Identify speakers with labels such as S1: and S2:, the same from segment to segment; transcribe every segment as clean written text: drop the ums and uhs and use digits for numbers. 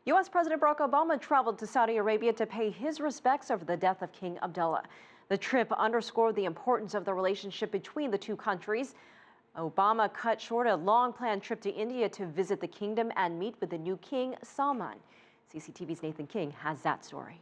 S1: U.S. President Barack Obama traveled to Saudi Arabia to pay his respects over the death of King Abdullah. The trip underscored the importance of the relationship between the two countries. Obama cut short a long-planned trip to India to visit the kingdom and meet with the new King Salman. CCTV's Nathan King has that story.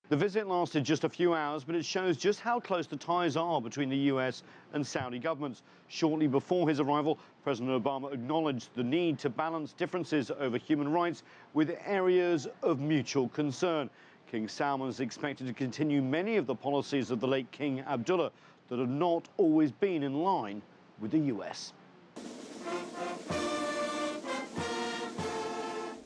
S2: The visit lasted just a few hours, but it shows just how close the ties are between the US and Saudi governments. Shortly before his arrival, President Obama acknowledged the need to balance differences over human rights with areas of mutual concern. King Salman is expected to continue many of the policies of the late King Abdullah that have not always been in line with the US.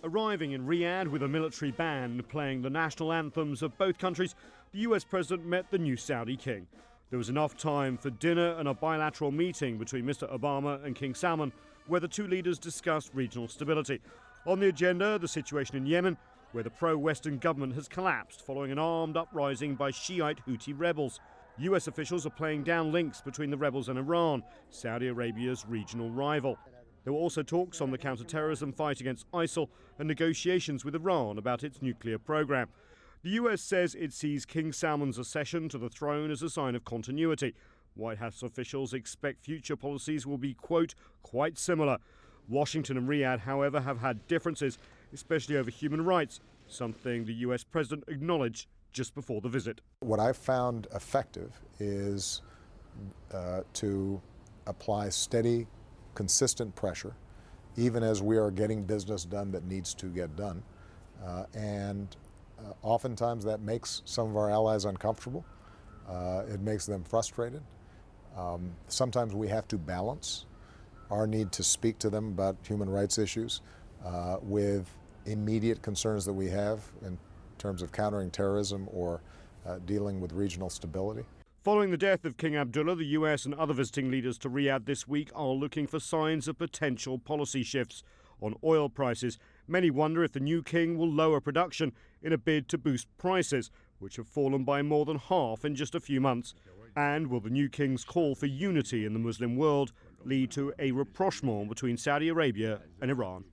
S2: Arriving in Riyadh with a military band playing the national anthems of both countries, the US president met the new Saudi king. There was enough time for dinner and a bilateral meeting between Mr. Obama and King Salman, where the two leaders discussed regional stability. On the agenda, the situation in Yemen, where the pro-Western government has collapsed following an armed uprising by Shiite Houthi rebels. US officials are playing down links between the rebels and Iran, Saudi Arabia's regional rival. There were also talks on the counter-terrorism fight against ISIL and negotiations with Iran about its nuclear program. The US says it sees King Salman's accession to the throne as a sign of continuity. White House officials expect future policies will be, quote, quite similar. Washington and Riyadh, however, have had differences, especially over human rights, something the US president acknowledged just before the visit.
S3: What I've found effective is to apply steady, consistent pressure, even as we are getting business done that needs to get done. Oftentimes that makes some of our allies uncomfortable. It makes them frustrated. Sometimes we have to balance our need to speak to them about human rights issues with immediate concerns that we have in terms of countering terrorism or dealing with regional stability.
S2: Following the death of King Abdullah, the US and other visiting leaders to Riyadh this week are looking for signs of potential policy shifts. On oil prices, many wonder if the new king will lower production in a bid to boost prices, which have fallen by more than half in just a few months. And will the new king's call for unity in the Muslim world lead to a rapprochement between Saudi Arabia and Iran?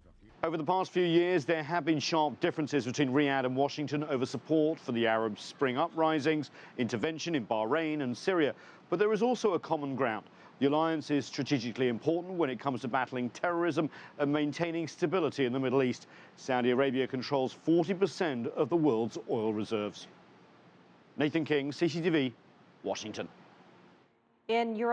S2: Over the past few years, there have been sharp differences between Riyadh and Washington over support for the Arab Spring uprisings, intervention in Bahrain and Syria. But there is also a common ground. The alliance is strategically important when it comes to battling terrorism and maintaining stability in the Middle East. Saudi Arabia controls 40% of the world's oil reserves. Nathan King, CCTV, Washington.
S1: In Europe.